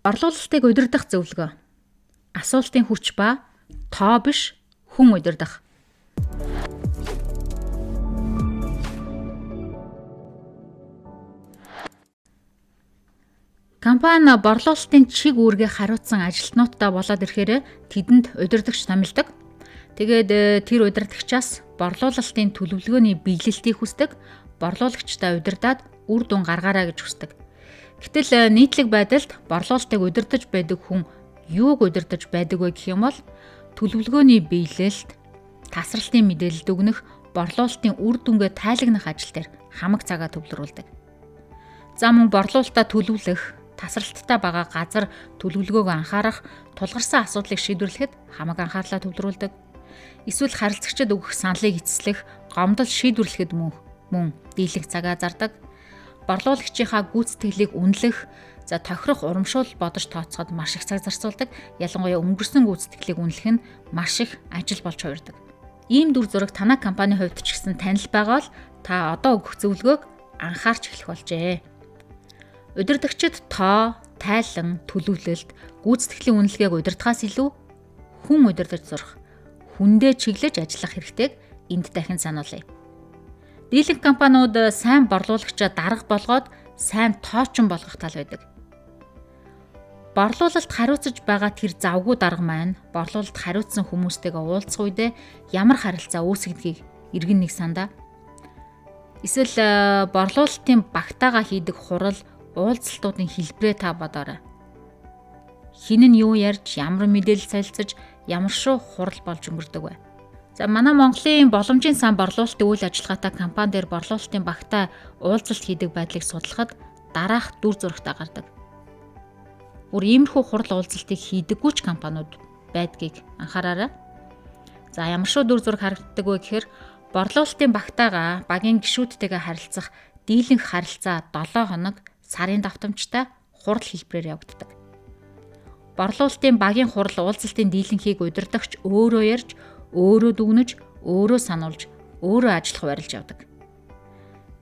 Борлуулалтыг удирдах зөвлөгөө. Асуултын хүч ба тоо биш, хүн удирдах. Компани борлуулалтын чиг үүргийг хариуцсан ажилтнуудтай болоод ирэхээр тэдэнд удирдагч томилдог. Тэгээд тэр удирдагчаас борлуулалтын төлөвлөгөөний биелэлтийг хүсдэг. Борлуулагчтай удирдаад үр дүн гаргаарай гэж хүсдэг. Гэтэл нийтлэг байдалд борлуулалтыг удирдах байдаг хүн юуг удирдах байдаг вэ гэх юм бол төлөвлөгөөний биелэлт, тасралтын мэдээлэл дүгнэх, борлуулалтын үр дүнгээ тайлагнах ажил дээр хамаг цагаа төвлөрүүлдэг. За мөн борлуулалтаа төлөвлөх, тасралттай байгаа газар төлөвлөгөөг анхаарах, тулгарсан асуудлыг шийдвэрлэхэд хамаг анхаарлаа төвлөрүүлдэг. Эсвэл харилцагчид өгөх саналыг эцэслэх, гомдол шийдвэрлэхэд мөн дийлэнх цагаа зардаг. Борлуулагчийнхаа гүйцэтгэлийг үнэлэх, тохирох урамшуул бодож тооцоход маш их цаг зарцуулдаг. Ялангуяа өнгөрсөн гүйцэтгэлийг үнэлэх нь маш их ажил болж хувирдаг. Ийм дүр зураг танай компани хувьд ч гэсэн танил байгаа бол та одоо өгөх зөвлөгөөг анхаарч эхлэх болжээ. Удирдагчид тоо, тайлан, төлөвлөлт, гүйцэтгэлийн үнэлгээг удирдахаас илүү хүн удирдах сурах, хүндээ чиглэж ажиллах хэрэгтэйг энд дахин сануулъя. Дийлэнх компаниуд сайн борлуулагчаа дарга болгоод сайн тоочин болгох тал байдаг. Борлуулалт хариуцаж байгаа тэр завгүй дарга маань борлуулалт хариуцсан хүмүүстэйгээ уулзах үедээ ямар харилцаа үүсгэдгийг иргэн нэг сандаа. Эсвэл борлуулалтын багтаага хийдэг хурал, уулзалтуудын хэлбэрээ та бодоорой. Хин нь юу ярьж, ямар мэдээлэл солилцож, ямар шүү хурал болж өнгөрдөг вэ? Манай Монголын боломжийн сан борлуулалтын үйл ажиллагаатай компани дээр борлуулалтын багтаа уулзалт хийдэг байдлыг судлахад дараах дүр зурагтай гардаг. Бүр иймэрхүү хурал уулзалтыг хийдэггүй ч компаниуд байдгийг анхаараарай. Ямар шүү дүр зураг харагддаг вэ гэхээр борлуулалтын багтаага багийн гишүүдтэйгээ харилцах дийлэнх харилцаа 7 хоног сарын давтамжтай хурал хэлбэрээр явагддаг. Борлуулалтын багийн хурал уулзалтын дийлэнхийг удирдагч өөрөө ярьж, өөрөө дүгнэж, өөрөө сануулж, өөрөө ажиллах байрлаж явдаг.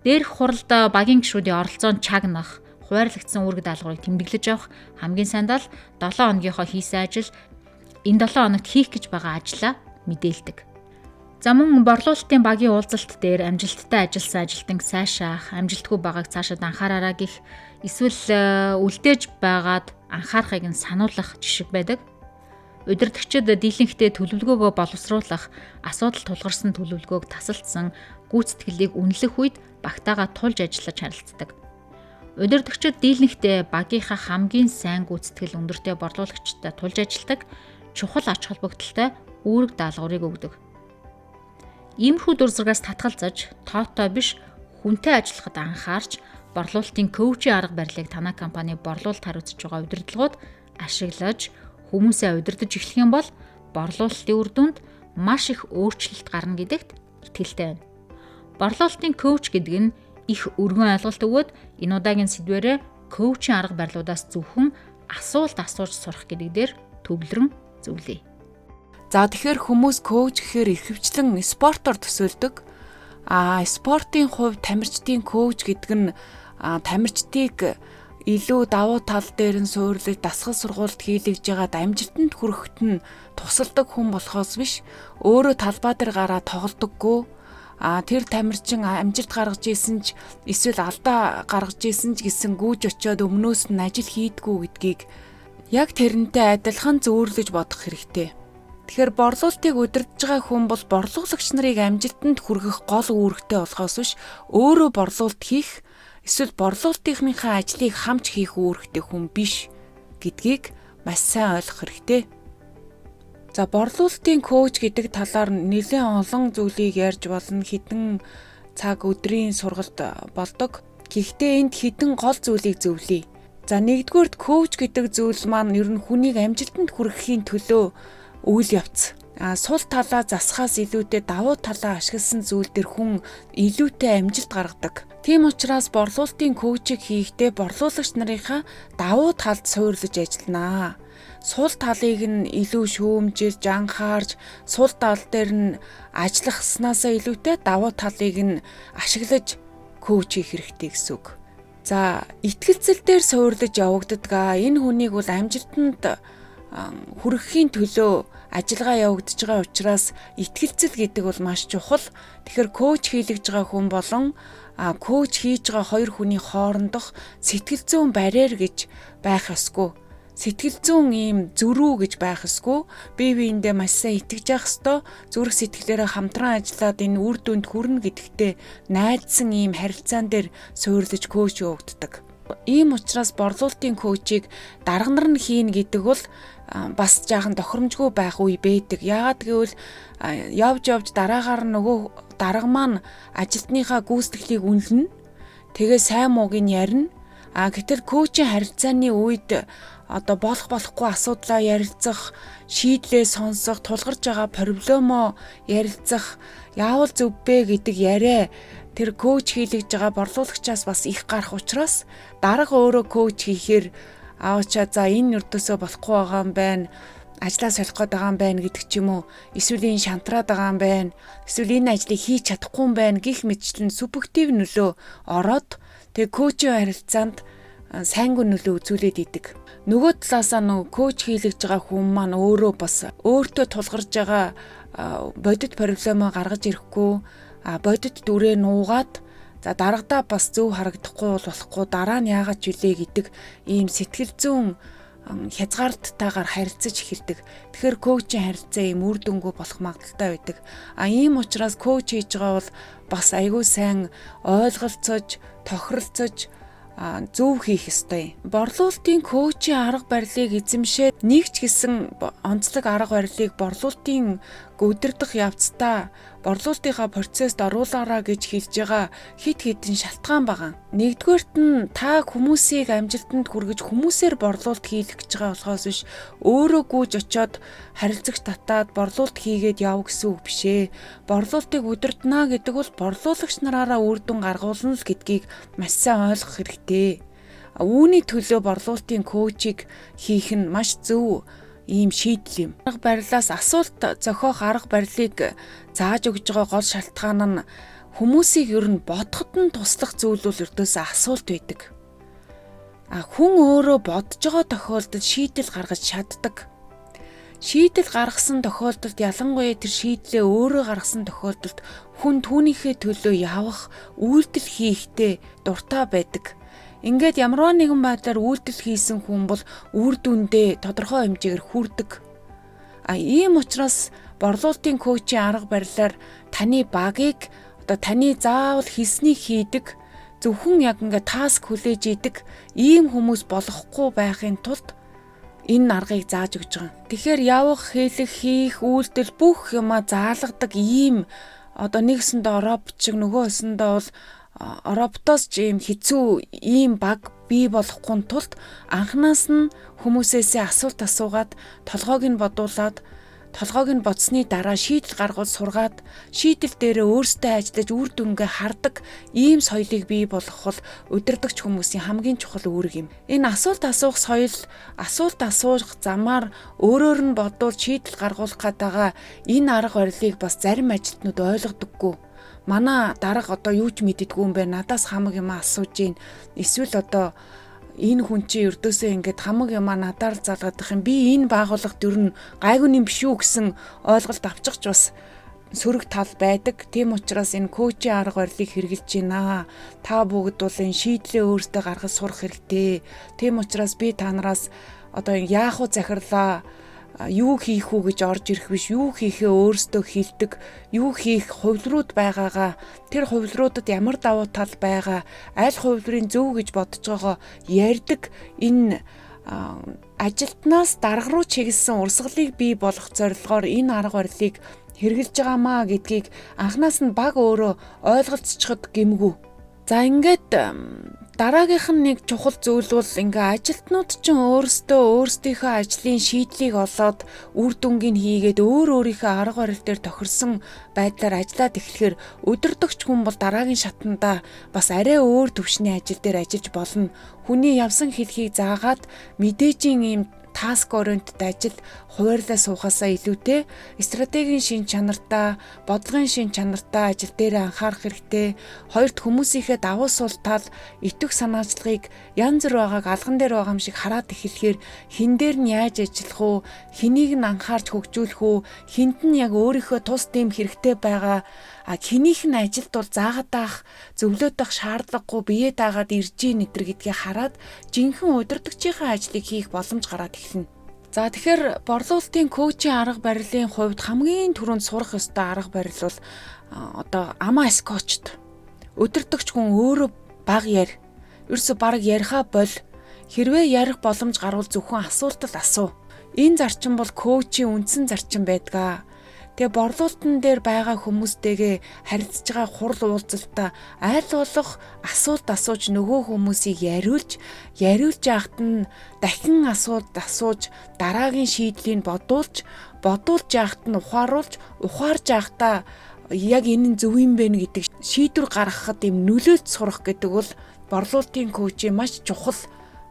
Дээрх хуралд багийн гишүүдийн оролцоонд чагнах, хуваарлагдсан үүрэг даалгаврыг тэмдэглэж авах хамгийн сайндаа л 7 хоногийнхоо хийсэн ажил, энэ 7 хоногт хийх гэж байгаа ажлаа мэдээлдэг. Мөн борлуулалтын багийн уулзалт дээр амжилттай ажилласан ажилтныг сайшаах, амжилтгүй байгааг цаашаад анхаараарай гэх, эсвэл үлдээж байгаад анхаарахыг нь сануулах жишг байдаг. Удирдагчид дийлэнхтэй төлөвлөгөөгөө боловсруулах, асуудал тулгарсан төлөвлөгөөг тасалдсан, гүйцэтгэлийг үнэлэх үед багтаага тулж ажиллаж харилцдаг. Удирдагчид дийлэнхтэй багийнхаа хамгийн сайн гүйцэтгэл өндөртэй борлуулагчтай тулж ажилладаг, чухал ач холбогдолтой үүрэг даалгаврыг өгдөг. Иймэрхүү дүр зургаас татгалзаж, тоотой биш, хүнтэй ажиллахад анхаарч, борлуулалтын коучийн арга барилыг танай компани борлуулалт хариуцж байгаа удирдлагууд ашиглаж, хүмүүсээ удирдах эхлэх юм бол борлуулалтын үр дүнд маш их өөрчлөлт гарна гэдэгт итгэлтэй байна. Борлуулалтын коуч гэдэг нь их өргөн ойлголт өгөөд энэ удаагийн сэдвээрээ коучийн арга барилуудаас зөвхөн асуулт асууж сурах гэдэг дээр төвлөрөн зөвлөе. Тэгэхээр хүмүүс коуч гэхээр ихэвчлэн спортоор төсөөлдөг. Спортын хувьд тамирчдын коуч гэдэг нь тамирчдыг илүү давуу тал дээр нь суурлаж, дасгал сургуульд хийлгэж байгаад амжилтанд хүрэхэд нь тусалдаг хүн болохоос биш, өөрөө талбай дээр гараад тоглодоггүй. Тэр тамирчин амжилт гаргаж ийсэн ч эсвэл алдаа гаргаж ийсэн ч гэсэн гүйж очиод өмнөөс нь ажил хийдгүү гэдгийг яг тэрнтэй адилхан зөөрлөж бодох хэрэгтэй. Тэгэхээр борлуулалтыг удирдах байгаа хүн бол борлуулагч нарыг амжилтанд хүргэх гол үүрэгтэй болохоос биш, өөрөө борлуулалт хийх, эсвэл борлуулалтынхаа ажлыг хамж хийх үүрэгтэй хүн биш гэдгийг маш сайн ойлгох хэрэгтэй. Борлуулалтын коуч гэдэг талаар нэлээд олон зүйлийг ярьж болно. Хэдэн цаг өдрийн сургалт болдог. Гэхдээ энд хэдэн гол зүйлийг зөвлөе. Нэгдүгээрт коуч гэдэг зүйл маань ер нь хүнийг амжилтанд хүрэхийн төлөө үйл явц. Сул талаа засахаас илүүтэй давуу талаа ашигласан зүйл дээр хүн илүүтэй амжилт гаргадаг. Тийм учраас борлуулалтын коучийг хийхдээ борлуулагч нарынхаа давуу талд суйрлаж ажилланаа. Сул талыг нь илүү шүүмжилж, анхаарч, сул тал дээр нь ажиллахснаасаа илүүтэй давуу талыг нь ашиглаж коуч хийх хэрэгтэй гэсэн үг. За итгэлцэл дээр суурилж явагддаг. Энэ хүнийг бол амжилтанд хүрэхийн төлөө ажиллагаа явагдаж байгаа учраас итгэлцэл гэдэг бол маш чухал. Тэгэхээр коуч хийлгэж байгаа хүн болон коуч хийж байгаа хоёр хүний хоорондох сэтгэл зүйн барьер гэж байх ёсгүй. Сэтгэл зүйн ийм зөрүү гэж байх ёсгүй. Бие биендээ маш сайн итгэж явах ёстой. Зүрх сэтгэлээрээ хамтран ажиллаад энэ үр дүнд хүрнэ гэдэгтээ найдсан ийм харилцаан дээр суурилж коуч явагддаг. Ийм учраас борлуулалтын коучийг дарга нар нь хийн гэдэг бол бас жаахан тохиромжгүй байх үе байдаг. Яагаад гэвэл явж дараагаар нөгөө дарга маань ажилтныхаа гүйцэтгэлийг үнэлнэ. Тэгээ сайн мууг нь ярина. Гэтэл коучийн харилцааны үед болох болохгүй асуудлаа ярилцах, шийдлээ сонсох, тулгарч байгаа проблемоо ярилцах, яавал зөв бэ гэдэг яриа тэр коуч хийлгэж байгаа борлуулагчаас бас их гарах учраас дарга өөрөө коуч хийхээр за энэ өртөөсөө болохгүй байгаа юм байна. Ажлаа солих гээд байгаа юм байна гэдэг ч юм уу. Эсвэл энэ шантраад байгаа юм байна. Эсвэл энэ ажлыг хийж чадахгүй юм байна гэх мэтчлэн субъектив нөлөө ороод тэг коучийн харилцаанд сайнгүй нөлөө үзүүлээд идэг. Нөгөө талаасаа нөгөө коуч хийлгэж байгаа хүн маань өөрөө бас өөртөө тулгарж байгаа бодит проблемоо гаргаж ирэхгүй, бодит дүрээ нуугаад дарагдаа бас зөв харагдахгүй болохгүй дараа нь яагаад ч үлээ гэдэг ийм сэтгэл зүйн хязгаардтайгаар харилцаж эхэлдэг. Тэгэхээр коучийн харилцаа ийм үр дүнгүй болох магадaltaй байдаг. Ийм учраас коуч хийж байгаа бол бас айгүй сайн ойлголцож, тохиролцож зөв хийх ёстой. Борлуулалтын коучийн арга барилыг эзэмшээд нэг ч гэсэн онцлог арга барилыг борлуулалтын өдөрдох явцдаа борлуулалтынхаа процессд оруулаарай гэж хэлж байгаа хит хитэн шалтгаан байгаа. Нэгдүгээрт нь та хүмүүсийг амжилтанд хүргэж хүмүүсээр борлуулалт хийлгэж байгаа болохоос биш өөрөө гүйж очиод харилцагч татаад борлуулалт хийгээд яв гэсэн үг биш ээ. Борлуулалтыг өдөртнө гэдэг бол борлуулагч нараараа үр дүн гаргуулна л гэдгийг маш сайн ойлгох хэрэгтэй. Үүний төлөө борлуулалтын коучийг хийх нь маш зөв ийм шийдэл юм. Арга барилаас асуулт зохиох арга барилыг зааж өгж байгаа гол шалтгаан нь хүмүүсийг ер нь бодоход нь туслах зүйл бол ердөөсөө асуулт байдаг. Хүн өөрөө бодож байгаа тохиолдолд шийдэл гаргаж чаддаг. Шийдэл гаргасан тохиолдолд ялангуяа тэр шийдлээ өөрөө гаргасан тохиолдолд хүн түүнийхээ төлөө явах, үйлдэл хийхдээ дуртай байдаг. Ингээд ямарваа нэгэн байдлаар үйлдэл хийсэн хүн бол үр дүндээ тодорхой хэмжээгээр хүрдэг. Ийм учраас борлуулалтын коучийн арга барилаар таны багийг таны заавал хийснийг хийдэг, зөвхөн яг ингээд таск хүлээж идэг ийм хүмүүс болохгүй байхын тулд энэ аргыг зааж өгч байгаа. Тэгэхээр явах, хэлэх, хийх, үйлдэл бүх юма заалгадаг ийм нэгсэндээ робот шиг нөгөөсөндөө бол роботоос ч ийм хэцүү ийм баг бий болохгүй тулд анханаас нь хүмүүсээсээ асуулт асуугаад толгойг нь бодуулаад толгойг нь бодсны дараа шийдэл гаргуул сургаад шийдэл дээрээ өөрсдөө ажиллаж үр дүнгээ хардаг ийм соёлыг бий болгох бол удирдагч хүмүүсийн хамгийн чухал үүрэг юм. Энэ асуулт асуух соёл, асуулт асуух замаар өөрөөр нь бодвол шийдэл гаргуулах гэдэг энэ арга барилыг бас зарим ажилтнууд ойлгодоггүй. Манай дарга юу ч мэддэггүй юм байна. Надаас хамаг юм асууж гин. Эсвэл энэ хүн чинь ердөөсөө ингээд хамаг юм надаар залгадах юм. Би энэ байгууллагт ер нь гайгүй юм биш үү гэсэн ойлголт авчихч бас сөрөг тал байдаг. Тийм учраас энэ коучийн арга барилыг хэрэгжилж байна. Та бүгд бол энэ шийдлээ өөрсдөө гаргаж сурах хэрэгтэй. Тийм учраас би та нараас яах вэ захирлаа, юу хийх үү гэж орж ирэх биш, юу хийхээ өөрсдөө хилдэг, юу хийх хувилрууд байгаагаа, тэр хувилруудад ямар давуу тал байгаа, аль хувилрын зөв гэж бодож байгаа ярьдаг энэ ажилтнаас дарга руу чиглэсэн урсгалыг бий болгох зорилгоор энэ арга барилыг хэрэгжилж байгаамаа гэдгийг анханаас нь баг өөрөө ойлголцоход гэмгүй. За ингээд дараагийнх нь нэг чухал зүйл бол ажилтнууд ч өөрсдийнхөө ажлын шийдлийг олоод үр дүнгийг хийгээд өөрийнхөө арга барил дээр тохирсон байдлаар ажиллаад эхлэхээр удирдагч хүн бол дараагийн шатанда бас арай өөр төвшний ажил дээр ажиллаж болно. Хүний явсан хэлхийг заагаад мэдээжийн ийм task oriented ажил хуваарлаа суухаасаа илүүтэй стратегийн шин чанартай, бодлогын шин чанартай ажил дээр анхаарах хэрэгтэй. Хоёрт хүмүүсийнхээ давуу сул тал, итвэх санаачлагыг янз бүр байгааг алган дээр байгаа юм шиг хараад эхлэхээр хин дээр нь яаж ажиллах уу, хэнийг нь анхаарч хөгжүүлэх үү, хинт нь яг өөрийнхөө тус дэм хэрэгтэй байгаа, хинийх нь ажилд бол заагаад байх, зөвлөд байх шаардлагагүй бие даагаад ирж ийн нэтэр гэдгийг хараад жинхэнэ удирдагчийнхаа ажлыг хийх боломж гараад эхэлнэ. За тэгэхээр борлуулалтын коучийн арга барилын хувьд хамгийн түрүүнд сурах ёстой арга барил бол одоо АМАС коучд удирдагч хүн өөрөө баг ярь. Ерөөсө баг яриха бол хэрвээ ярих боломж гарвал зөвхөн асуултад асуу. Энэ зарчим бол коучийн үндсэн зарчим байдгаа. Тэгээ борлуулалтын дээр байгаа хүмүүстэйгээ харилцаж байгаа хурал уулзалтаа айл болох асуулт асууж нөгөө хүмүүсийг яриулж яахт нь дахин асуулт асууж дараагийн шийдлийг бодуулж яахт нь ухаарж яахтаа яг энэ нь зөв юм бэ гэдэг шийдвэр гаргахад юм нөлөөлт сурах гэдэг бол борлуулалтын коучийн маш чухал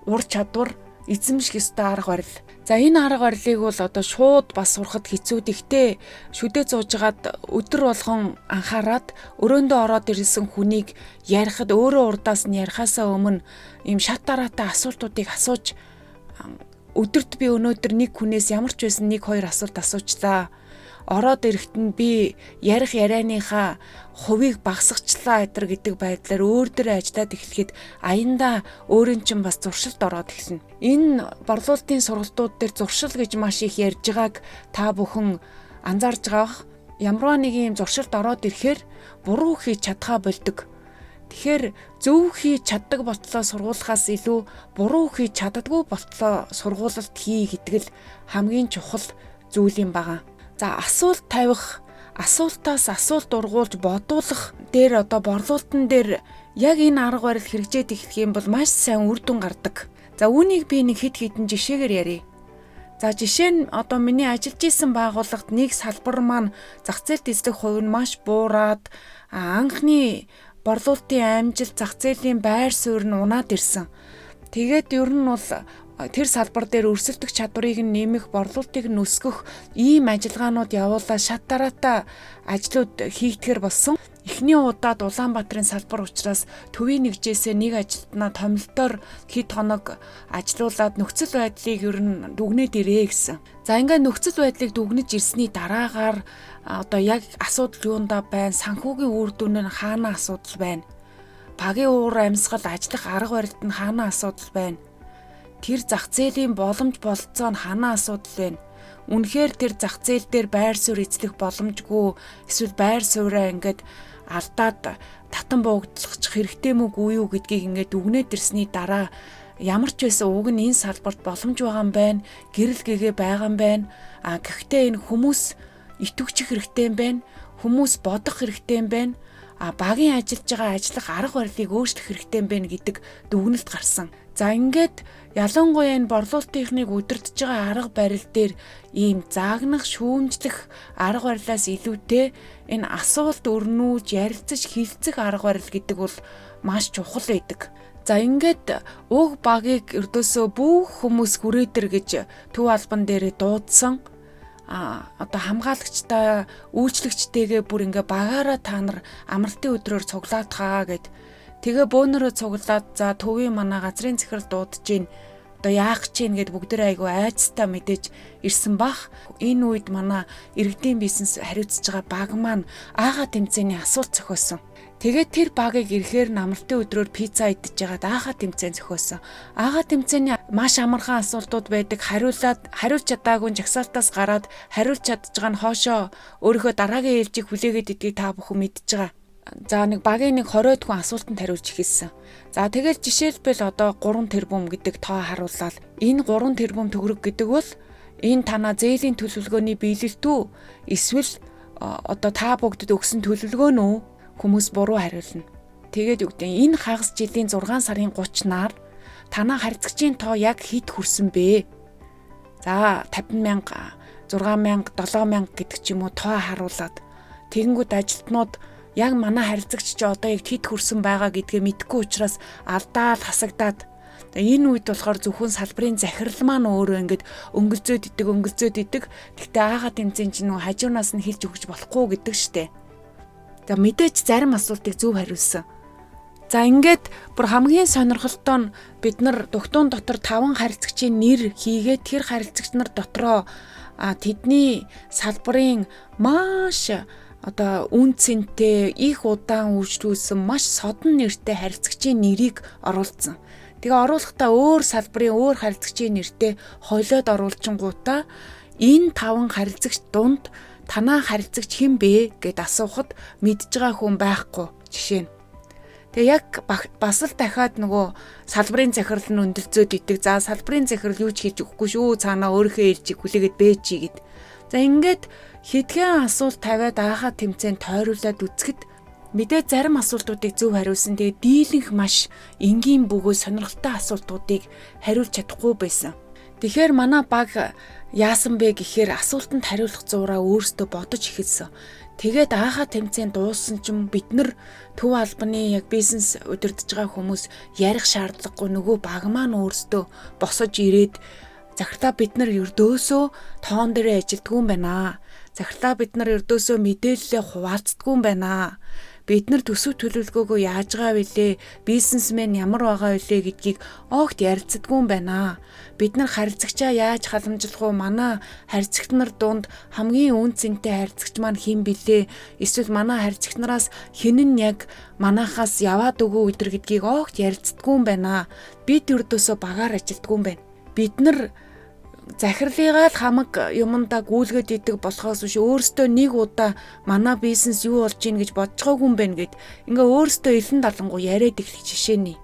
ур чадвар, эзэмших ёстой арга барил. За энэ арга барилыг бол одоо шууд бас сурахад хэцүү. Гэхдээ шүдэ зуужгаад өдөр болгон анхаарад өрөөндөө ороод ирсэн хүнийг ярихад өөрөө урдаас нь ярихаасаа өмнө ийм шат дараатай асуултуудыг асууж өдөрт би өнөөдөр нэг хүнээс ямар ч байсан 1-2 асуулт асуучлаа. Ороод ирэхэд нь би ярих ярианыхаа хувийг багасгачлаа гэдэг байдлаар өөр дөрөө ажиллаад эхлэхэд аяндаа өөрийн чинь бас зуршилд ороод эхэлнэ. Энэ борлуулалтын сургалтууд дээр зуршил гэж маш их ярьж байгааг та бүхэн анзаарж байгаа. Ямарваа нэг юм зуршилд ороод ирэхээр буруу хийж чадхаа болдог. Тэгэхээр зөв хийж чаддаг болтлоо сургуулахаас илүү буруу хийж чаддаггүй болтлоо сургуулалт хий гэдэг л хамгийн чухал зүйл юм байна. За асуулт тавих, асуултаас асуулт ургуулж бодуулах дээр одоо борлуулалтын дээр яг энэ арга барил хэрэгжээд эхлэх юм бол маш сайн үр дүн гардаг. За үүнийг би нэг хэд хэдэн жишээгээр ярив. За жишээ нь одоо миний ажиллаж исэн байгууллагт нэг салбар маань зах зээлд эзлэх хувь нь маш буураад анхны борлуулалтын амжилт зах зээлийн байр суурь нь унаад ирсэн. Тэгээд ер нь бол тэр салбар дээр өрсөлдөх чадварыг нэмэх, борлуулалтыг өсгөх ийм ажиллагаанууд явуулаад шат дараатай ажлууд хийгдэхэр болсон. Эхний удаад Улаанбаатарын салбар учраас төвийн нэгжээсээ нэг ажилтнаа томилтоор хэд хоног ажилуулад нөхцөл байдлыг ер нь дүгнээд ирээ гэсэн. За ингээд нөхцөл байдлыг дүгнэж ирсний дараагаар одоо яг асуудал юундаа байна, санхүүгийн үр дүн нь хаана асуудал байна, багийн уур амьсгал ажиллах арга барилд нь хаана асуудал байна, тэр зах зээлийн боломж болцоо нь хаана асуудал байна. Үнэхээр тэр зах зээл дээр байр суурь эзлэх боломжгүй, эсвэл байр сууриа ингээд алдаад татан буугдлах хэрэгтэй мүү юу гэдгийг ингээд дүгнээд ирсний дараа ямар ч байсан уг нь энэ салбарт боломж байгаа юм байна, гэрэл гэгээ байгаа юм байна. Гэхдээ энэ хүмүүс итвэгчих хэрэгтэй юм байна, хүмүүс бодох хэрэгтэй юм байна. Багийн ажиллаж байгаа ажиллах арга барилыг өөрчлөх хэрэгтэй юм байна гэдэг дүгнэлт гарсан. За ингээд ялангуяа энэ борлуулалтынхныг удирдах байгаа арга барил дээр ийм заагнах, шүүмжлэх арга барилаас илүүтэй энэ асуулт өрнүүлж, ярилцаж, хилцэх арга барил гэдэг бол маш чухал байдаг. За ингээд уг багийг ердөөсөө бүх хүмүүс хүрээдэр гэж төв албан дээр дуудсан. Одоо хамгаалагчтай, үйлчлэгчтэйгээ бүр ингээ багаараа та нар амралтын өдрөөр цуглаад хаа гэд тэгээ бөөнөрөө цуглаад за төвийн манай газрын захирал дуудаж гин одоо яах чинь гэд бүгдээ айгу айцтай мэдээж ирсэн бах. Энэ үед манай иргэдийн бизнес хариуцж байгаа баг маань аага тэмцээний асуулт зохиосон. Тэгээд тэр багыг ирэхээр амралтын өдрөөр пицца идэж байгаад аага тэмцээн зохиосон. Аага тэмцээний маш амархан асуултууд байдаг. Хариулж чадаагүй жагсаалтаас гараад хариулж чадж байгаа нь хоошоо өөрийнхөө дараагийн ээлжийг хүлээгээд идгийг та бүхэн мэдж байгаа. За нэг багийн нэг 20 хүн асуултанд хариулж эхэлсэн. За тэгэл жишээлбэл одоо 3 тэрбум гэдэг тоо харууллаа. Энэ 3 тэрбум төгрөг гэдэг бол энэ танаа зээлийн төлөвлөгөөний биелэлт үү? Эсвэл одоо та бүгдэд өгсөн төлөвлөгөө нь үү? Хүмүүс буруу хариулна. Тэгээд үгдэн энэ хагас жилийн 6 сарын 30-наар танаа харьцагчийн тоо яг хэд хүрсэн бэ? За 50,000, 6,000, 7,000 гэдэг ч юм уу тоо харуулад тэгэнгүүт ажилтнууд яг манай харилцагч чи одоо яг хэд хүрсэн байгаа гэдгээ мэдэхгүй учраас алдаал хасагдаад Тэгээ энэ үед болохоор зөвхөн салбарын захирал маань өөрөө ингээд өнгөлзөөд идэг. Гэхдээ аагаа тэмцэн чинь нөгөө хажуунаас нь хэлж өгч болохгүй гэдэг штэ. За мэдээч зарим асуултыг зөв хариулсан. За ингээд бүр хамгийн сонирхолтой нь бид нар дугтуун дотор 5 харилцагчийн нэр хийгээд тэр харилцагч нар дотроо тэдний салбарын маш үн цэнтэй их удаан үржүүлсэн маш содон нэртэй харилцагчийн нэрийг оруулсан. Тэгээ оруулахдаа өөр салбарын өөр харилцагчийн нэртэй хойлоод оруулчингуудаа энэ 5 харилцагч дунд танаа харилцагч хэн бэ гэд асуухад мэдж байгаа хүн байхгүй жишээ нь. Тэгээ яг бас л дахиад нөгөө салбарын захирал нь өндөлзөөд идэг. За салбарын захирал юу ч хийж өгөхгүй шүү. Цаанаа өөрийнхөө ээлжийг хүлээгээд бээчи гэд. За ингээд хэдхэн асуулт тавиад ааха тэмцээнд тойруулаад үзэхэд мэдээ зарим асуултуудыг зөв хариулсан. Тэгээ дийлэнх маш энгийн бөгөөд сонирхолтой асуултуудыг хариулж чадахгүй байсан. Тэгэхээр манай баг яасан бэ гэхээр асуултанд хариулах зураа өөрсдөө бодож эхэлсэн. Тэгээд ааха тэмцээнд дууссан чинь бид нар төв албаны яг бизнес удирдах байгаа хүмүүс ярих шаардлагагүй нөгөө баг маань өөрсдөө босож ирээд захиртаа бид нар ердөөсөө тоон дээрээ ажилтгүй юм байна. Захиртаа бид нар ердөөсөө мэдээлэлээ хуваалцдаггүй юм байна. Бид нар төсөв төлөвлөгөөгөө яаж байгаа вүлээ, бизнесмен ямар байгаа вүлээ гэдгийг огт ярилцдаггүй юм байна. Бид нар харилцагчаа яаж халамжлах вэ? Манай харилцагч нар дунд хамгийн үн цэнтэй харилцагч маань хэн билээ? Эсвэл манай харилцагч нараас хэн нь яг манахаас яваад өгөө өдр гэдгийг огт ярилцдаггүй юм байна. Бид ердөөсөө багаар ажилтгүй юм байна. Бид нар захирлыгаа л хамаг юмдаа гүйлгээд идэг болохоос биш өөрөөсөө нэг удаа манай бизнес юу болж ийн гэж бодож байгаагүй юм байна гэд ингээ өөрөөсөө элен далангуу яриад их жишээний.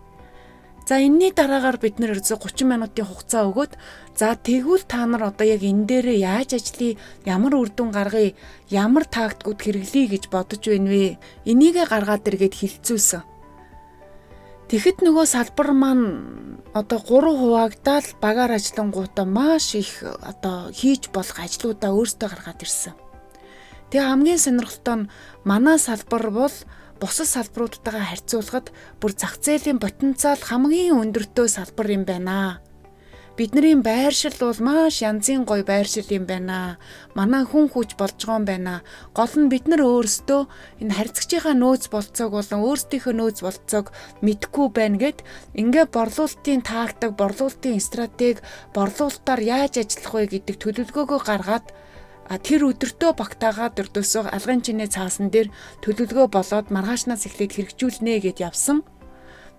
За энэний дараагаар бид нэр 30 минутын хугацаа өгөөд за тэгвэл та нар одоо яг энэ дээрээ яаж ажиллая, ямар үр дүн гаргая, ямар тактикууд хэрэглэе гэж бодож байна вэ? Энийгээ гаргаад иргээд хилцүүлсэн. Тэгэхэд нөгөө салбар маань одоо 3 хуваагдаад багаар ажиллангуудаа маш их одоо хийж болох ажлуудаа өөртөө гаргаад ирсэн. Тэгээ хамгийн сонирхолтой нь манай салбар бол бусад салбаруудтайгаа харьцуулахад бүр зах зээлийн потенциал хамгийн өндөртөө салбар юм байна. Бидний байршил бол маш янзын гоё байршил юм байна. Манай хүн хүч болж байгаа юм байна. Гол нь бид нар өөрсдөө энэ харьцагчийнхаа нөөц болцоог болон өөрсдийнхөө нөөц болцоог мэдэхгүй байна гэд ингээ борлуулалтын тактик, борлуулалтын стратеги, борлуулалтаар яаж ажиллах вэ гэдэг төлөвлөгөөгөө гаргаад тэр өдөртөө багтаагаад өрдөөсөө алгын чинээ цаасан дээр төлөвлөгөө болоод маргаашнаас эхлээд хэрэгжүүлнэ гэд явсан.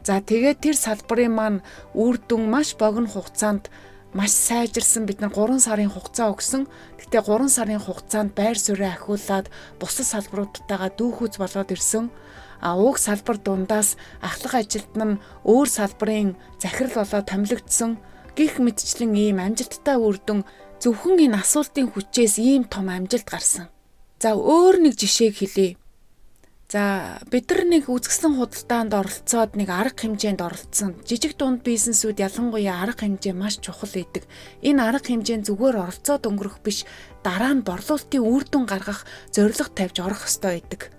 За тэгээд тэр салбарын маань үр дүн маш богино хугацаанд маш сайжирсан. Бид нар 3 сарын хугацаа өгсөн. Гэхдээ 3 сарын хугацаанд байр суурь ахиулаад бусад салбаруудтайгаа дүүхүүц болоод ирсэн. Уг салбар дундаас ахлах ажилт нь өөр салбарын захирал болоод томилогдсон. Гэх мэтчлэн ийм амжилттай үр дүн зөвхөн энэ асуултын хүчээс ийм том амжилт гарсан. За өөр нэг жишээг хэлье. За бид нар нэг үзэсгэлэн худалдаанд оролцоод нэг арга хэмжээнд оролцсон. Жижиг дунд бизнесүүд ялангуяа арга хэмжээ маш чухал байдаг. Энэ арга хэмжээнд зүгээр оролцоод өнгөрөх биш, дараа нь борлуулалтын үр дүн гаргах зорилго тавьж орох ёстой байдаг.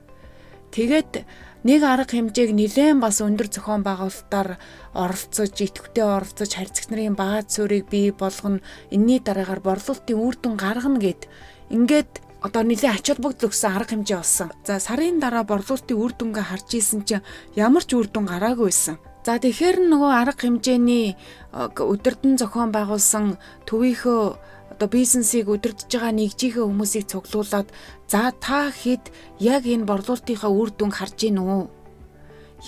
Тэгээд нэг арга хэмжээг нэлээд бас өндөр зохион байгуулалтаар оролцож, идэвхтэй оролцож харьцагч нарын бааз суурийг бий болгоно. Энийний дараагаар борлуулалтын үр дүн гаргана гэд ингээд одоо нэлээд ач холбогдол өгсөн арга хэмжээ болсон. За сарын дараа борлуулалтын үр дүнгээ харж ийсэн чинь ямар ч үр дүн гараагүй байсан. За тэгэхээр нөгөө арга хэмжээний өдөрдөн зохион байгуулсан төвийнхөө одоо бизнесийг удирдах байгаа нэгжийнхээ хүмүүсийг цуглуулад за та хэд яг энэ борлуулалтынхаа үр дүнг харж гин үү?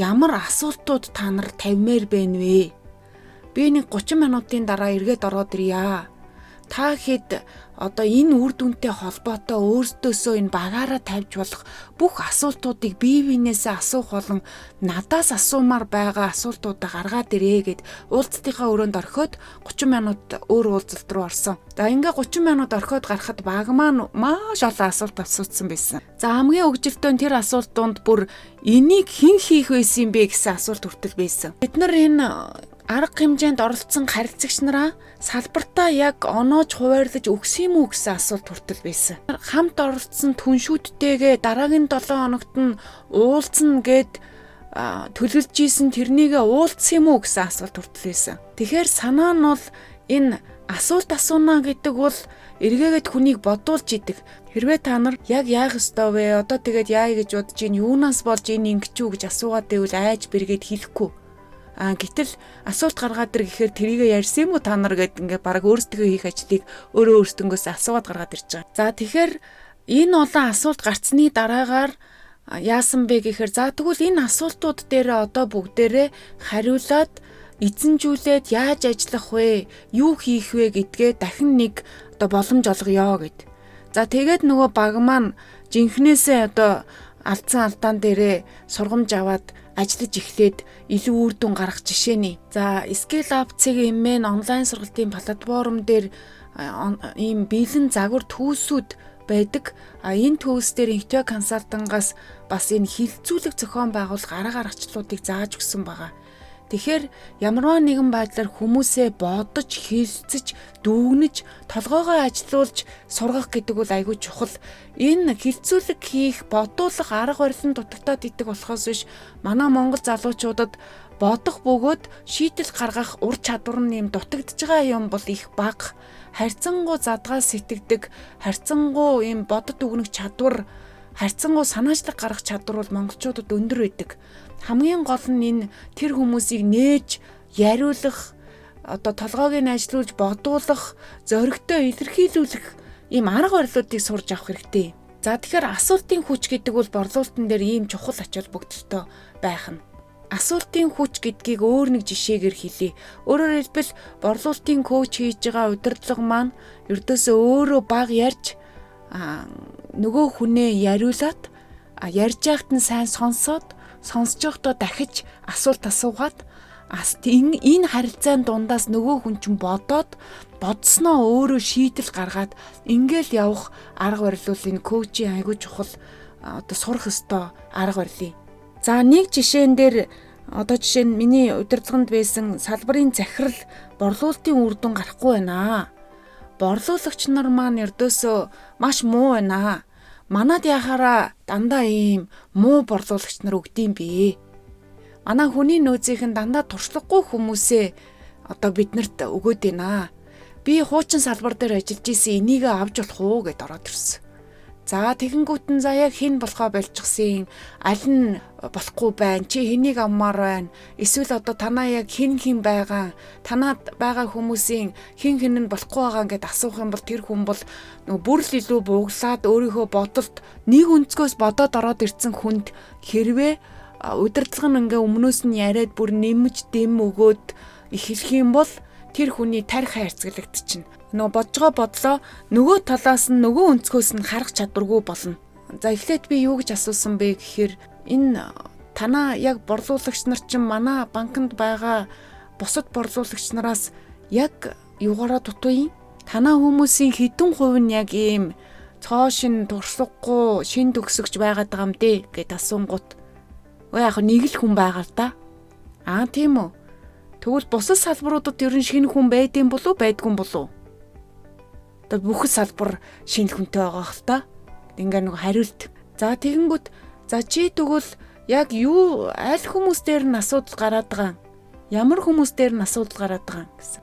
Ямар асуултууд та нар тавьмаар байна вэ? Би нэг 30 минутын дараа эргээд ороод ирье. Та хэд одоо энэ үр дүнтэй холбоотой өөрсдөөсөө энэ багаараа тавьж болох бүх асуултуудыг бие биенээсээ асуух болон надаас асуумаар байгаа асуултуудаа гаргаад ирээ гэд уулзалтынхаа өрөөнд орхиод 30 минут өөр уулзалт руу орсон. За ингээ 30 минут орхиод гарахад баг маань маш олон асуулт асуусан байсан. За хамгийн өгжилтөө тэр асуултууд бүр энийг хэн хийх байсан юм бэ гэсэн асуулт хүртэл байсан. Бид нар энэ арга хэмжээнд оролцсон харилцагч нараа салбартаа яг оноож хуваарлаж өгсөн юм уу гэсэн асуулт хүртэл байсан. Хамт оролцсон түншүүдтэйгээ дараагийн 7 хоногт нь уулзна гэд төлөвлөж ийсэн тэрнийг уулдсан юм уу гэсэн асуулт хүртэл байсан. Тэгэхээр санаа нь бол энэ асуулт асууна гэдэг бол эргээгээд хүнийг бодуулж идэг. Хэрвээ та нар яг яах ёстой вэ? Одоо тэгээд яая гэж бодож ийн юунаас болж энэ ингэчүү гэж асуугаад байвал айж бэргээд хэлэхгүй. Гэтэл асуулт гаргаад ир гэхээр тэрийг ярьсан юм уу та нар гэд ингээ баг өөрсдөө хийх ажлыг өөртөөс асууад гаргаад ирж байгаа. За тэгэхээр энэ олон асуулт гарцны дараагаар яасан бэ гэхээр за тэгвэл энэ асуултууд дээр одоо бүгдээрээ хариулаад эзэнжүүлээд яаж ажиллах вэ? Юу хийх вэ гэдгээ дахин нэг одоо боломж олгоё гэд. За тэгээд нөгөө баг маань жинхнээсээ одоо алдсан алдаан дээрээ сургамж аваад ажиллаж эхлээд илүү үр дүн гаргах жишээний. За Skill Up-ийн эмэн онлайн сургалтын платформ дээр ийм бэлэн загвар төвсүүд байдаг. Энэ төвс дээр Интё консалтангаас бас энэ хилцүүлэг зохион байгуулах арга аргачлалуудыг зааж өгсөн байгаа. Тэгэхээр ямарваа нэгэн байдлаар хүмүүсээ бодож, хэлцэж, дүүгнэж, толгоогоо ажилуулж сургах гэдэг бол айгүй чухал. Энэ хилцүүлэг хийх, бодуулах арга барил нь дутагтаад идэг болохоос биш манай Монгол залуучуудад бодох бөгөөд шийдэл гаргах ур чадвар нь юм дутагдж байгаа юм бол их бага. Харьцангуй задгаас сэтгэдэг, харьцангуй юм бодод өгнөх чадвар, харьцангуй санаачлаг гаргах чадвар бол монголчуудад өндөр байдаг. Хамгийн гол нь энэ тэр хүмүүсийг нээж, яриулах, одоо толгойг нь ажилуулж бодуулах, зоригтой илэрхийлүүлэх ийм арга барилуудыг сурж авах хэрэгтэй. За тэгэхээр асуултын хүч гэдэг бол борлуулалтын дээр ийм чухал ач холбогдолтой байх нь. Асуултын хүч гэдгийг өөр нэг жишээгээр хэлье. Өөрөөр хэлбэл борлуулалтын коуч хийж байгаа удирдлага маань ердөөсөө өөрөө баг ярьж нөгөө хүнээ яриулаад ярьж байхад нь сайн сонсоод сонсож байхдаа дахиж асуулт асуугаад энэ харилцааны дундаас нөгөө хүн чинь бодсноо өөрөө шийдэл гаргаад ингээл явах арга барил бол энэ коучийн айгүй чухал одоо сурах ёстой арга барил. За нэг жишээн дээр одоо жишээ нь миний удирдлаганд байсан салбарын захирал борлуулалтын үр дүн гарахгүй байна. Борлуулагч нар маань ердөөсөө маш муу байна. Манад яхаараа дандаа ийм муу борлуулагч нар өгдөм бэ. Манай хүний нөөцийнх нь дандаа туршлагагүй хүмүүсээ одоо биднэрт өгөөд байна. Би хуучин салбар дээр ажиллаж исэн энийг авч болох уу гэд ороод ирсэн. За тэгэнгүүт нь за яг хэн болохоо болчихсон, аль нь болохгүй байна, чи хэнийг авмаар байна, эсвэл одоо танаа яг хэн байгаа, танаад байгаа хүмүүсийн хэн нь болохгүй байгаа гэд асуух юм бол тэр хүн бол нөгөө бүр л илүү бууглаад өөрийнхөө бодолд нэг өнцгөөс бодоод ороод ирсэн хүнд хэрвээ удирдлага нь ингээ өмнөөс нь яриад бүр нэмж дэм өгөөд эхлэх юм бол тэр хүний тарих хайрцаглагдчихна. Нөгөө бодж байгаа бодлоо нөгөө талаас нь нөгөө өнцгөөс нь харах чадваргүй болно. За эхлээд би юу гэж асуусан бэ гэхээр энэ танаа яг борлуулагч нар чинь манай банкнд байгаа бусад борлуулагч нараас яг юугаараа дутуу юм? Танаа хүмүүсийн хэдэн хувь нь яг ийм цоошин туршлагагүй шин төгсөгч байгаад байгаа юм дээ гэд асуунгууд. Яг нэг л хүн байгаа л да. Тийм үү. Тэгвэл бусад салбаруудад ер нь шинэ хүн байдсан болов байдгүй болов? Одоо бүх салбар шинэ хүнтэй байгаа хэл та. Ингээ нэг хариулт. За тэгэнгүүт за чи тэгвэл яг юу аль хүмүүс дээр нь асуудал гараад байгаа? Ямар хүмүүс дээр нь асуудал гараад байгаа гэсэн.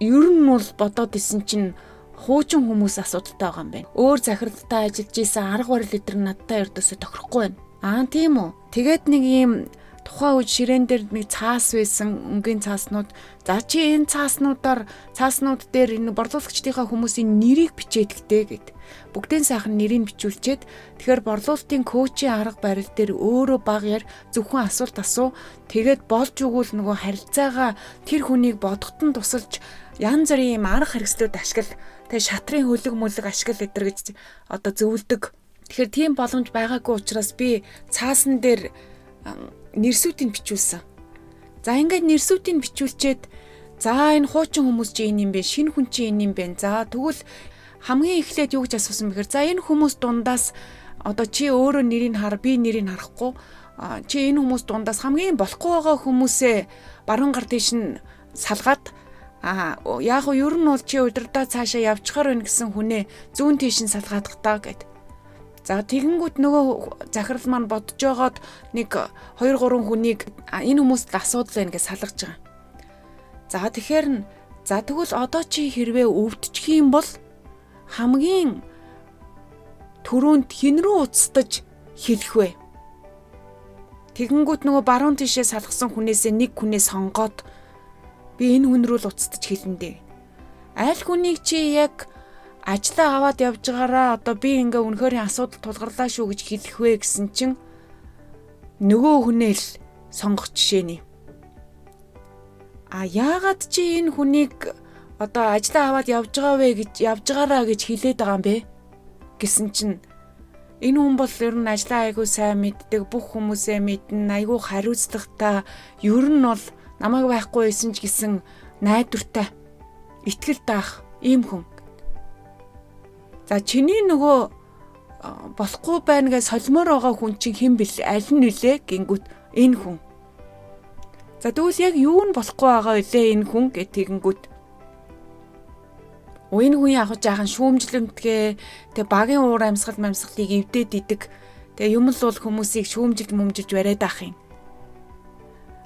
Ер нь бол бодоод исэн чинь хуучин хүмүүс асуудалтай байгаа юм байна. Өөр захиралтай ажиллаж исэн арга барил эдэр надтай ердөөсөө тохирохгүй байна. Тийм үү. Тэгээд нэг юм тухайн үед ширээн дээр нэг цаас байсан, өнгийн цааснууд. За чи энэ цааснууд дээр энэ борлуулагчдынхаа хүмүүсийн нэрийг бичээд гэдэг гэд. Бүгдийн сайхан нэрийг бичүүлчихэд тэгэхээр борлуулалтын коучийн арга барил дээр өөрөө багаар зөвхөн асуулт асуу. Тэгээд болж өгвөл нөгөө харилцаагаа тэр хүнийг бодоход нь тусалж янз бүрийн юм арга хэрэгслүүд ашигла. Тэгээд шатрын хөлөг мөлөг ашигла гэдэр гэж одоо зөвлөдөг. Тэгэхээр тийм боломж байгаагүй учраас би цаасан дээр нэрсүүдийг бичүүлсэн. За ингээд нэрсүүдийг бичүүлчихэд за энэ хуучин хүмүүс чи энэ юм бэ, шинэ хүн чи энэ юм бэ. За тэгвэл хамгийн эхлээд юу гэж асуусан бэхээр за энэ хүмүүс дундаас одоо чи өөрөө нэрийг хар, би нэрийг харахгүй. Чи энэ хүмүүс дундаас хамгийн болохгүй байгаа хүмүүсээ баруун гар тийш нь салгаад яг нь ер нь бол чи удирдаа цаашаа явчихаар байна гэсэн хүнээ зүүн тийш нь салгаадах таа гэд. За тэгэнгүүт нөгөө захирал маань бодож байгаад нэг 2 3 хүнийг энэ хүмүүст асуудал байна гэж салгаж байгаа. За тэгэхээр тэгвэл одоо чи хэрвээ өвдчих юм бол хамгийн түрүүнд хэн рүү уцтаж хэлэх вэ? Тэгэнгүүт нөгөө баруун тишээ салгасан хүнээсээ нэг хүнээ сонгоод би энэ хүн рүү л уцтаж хэлнэ дээ. Аль хүнийг чи яг ажлаа аваад явж байгаараа одоо би ингээ үнэхээр асуудал тулгарлаа шүү гэж хэлэх вэ гэсэн чинь нөгөө хүнээ л сонгох жишээний. Яагаад чи энэ хүнийг одоо ажлаа аваад явж байгаараа гэж хэлээд байгаа юм бэ гэсэн чинь энэ хүн бол ер нь ажлаа айгүй сайн мэддэг, бүх хүмүүсээ мэднэ, айгүй хариуцлагатай, ер нь бол намайг байхгүй байсан ч гэсэн найдвартай, итгэл даах ийм хүн. За чиний нөгөө болохгүй байна гэж солимоор байгаа хүн чинь хэн бэл аль нь нөлөө гингүүт энэ хүн. За тэгвэл яг юу нь болохгүй байгаа вэ энэ хүн гэж тэгэнгүүт энэ хүн яг жаахан шүүмжлэмтгээ тэг багийн уур амьсгалыг эвдээд идэг. Тэг юм л бол хүмүүсийг шүүмжилж бариад ах юм.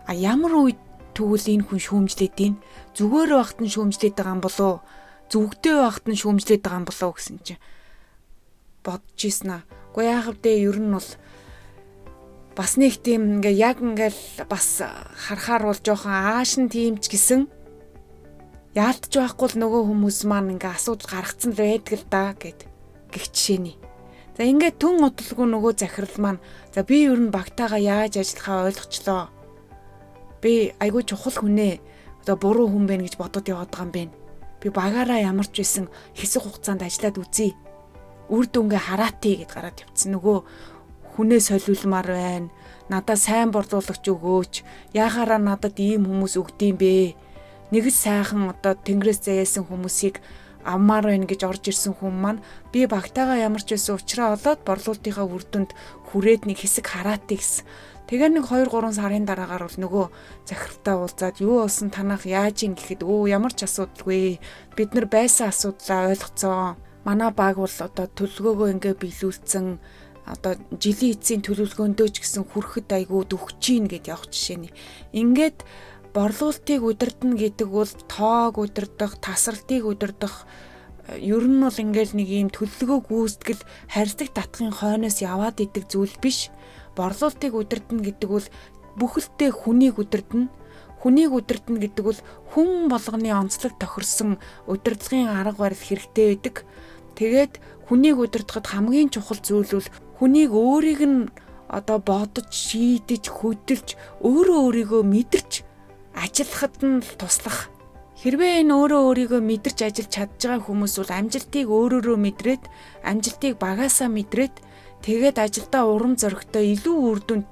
Ямар үед тэгвэл энэ хүн шүүмжлээд ийн зүгээр байхад нь шүүмжлээд байгаа юм болоо зүгдээ байхад нь шүүмжлээд байгаа юм болоо гэсэн чинь бодож ийсэн аа. Гэхдээ яах вэ ер нь бол бас нэг тийм яг бас харахаар бол жоохон ааш нь тийм ч гэсэн яалтж байхгүй л нөгөө хүмүүс маань асуудал гаргацсан л байдаг л да гэд гих жишээний. За ингээд түн удалгүй нөгөө захирал маань за би ер нь багтаага яаж ажиллахаа ойлгочлоо. Би айгүй чухал хүнээ одоо буруу хүн байна гэж бодоод яваад байгаа юм байна. Би багаараа ямар ч байсан хэсэг хугацаанд ажиллаад үзье. Үр дүнгээ хараатыг гэд гараад явцсан. Нөгөө хүнээ солиулмаар байна. Надад сайн борлуулагч өгөөч. Яахаараа надад ийм хүмүүс өгдөм бэ? Нэг л сайхан одоо тэнгэрээс заяасан хүмүүсийг аммаар байна гэж орж ирсэн хүн маань би багтаага ямар ч байсан уучраа олоод борлуулалтынхаа үр дүнд хүрээд нэг хэсэг хараатыг гэсэн. Тэгээ нэг 2-3 сарын дараагаар бол нөгөө захиралтай уулзаад юу болсон танах яаж ин гэхэд ямар ч асуудалгүй. Бид нар байсан асуудлаа ойлгоцсон. Манай баг бол одоо төлөвлөгөөгөө ингээ биелүүлсэн. Одоо жилийн эцсийн төлөвлөгөөндөө ч гэсэн хүрэхэд айгүй дөхөж ийн гэд явах жишээний. Ингээд борлуулалтыг удирдах гэдэг бол тоог удирдах, тасралтыг удирдах ер нь бол ингээл нэг ийм төлөвлөгөө гүйцэтгэл харьцаг татхын хойноос яваад идэг зүйл биш. Борлуулалтыг удирдах гэдэг бол бүхэлдээ хүнийг удирдах. Хүнийг удирдах гэдэг бол хүн болгоны онцлог тохирсон удирдлагын арга барил хэрэгтэй байдаг. Тэгээд хүнийг удирдахад хамгийн чухал зүйл бол хүнийг өөрийг нь одоо бодож, шийдэж, хөдөлж, өөрийгөө мэдэрч ажиллахад нь туслах. Хэрвээ энэ өөрийгөө мэдэрч ажиллаж чадж байгаа хүмүүс бол амжилтыг өөрөөрөө мэдрээд, амжилтыг багаасаа мэдрээд тэгээд ажилдаа урам зоригтой илүү үр дүнд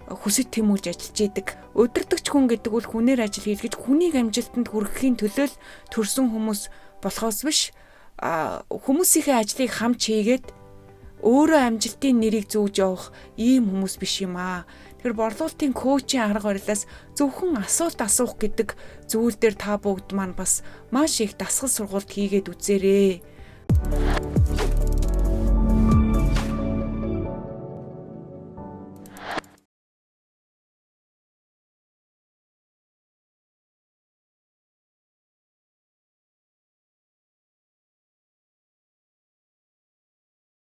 хүсэж тэмүүлж ажиллаж идэг. Удирдагч хүн гэдэг бол хүнээр ажил хийлгэж хүнийг амжилтанд хүрэхийн төлөө төрсөн хүмүүс болохоос биш хүмүүсийнхээ ажлыг хамт хийгээд өөрөө амжилтын нэрийг зүүж явах ийм хүмүүс биш юм аа. Тэр борлуулалтын коучийн арга барилаас зөвхөн асуулт асуух гэдэг зүйл дээр та бүгд маань бас маш их дасгал сургалт хийгээд үзээрэй.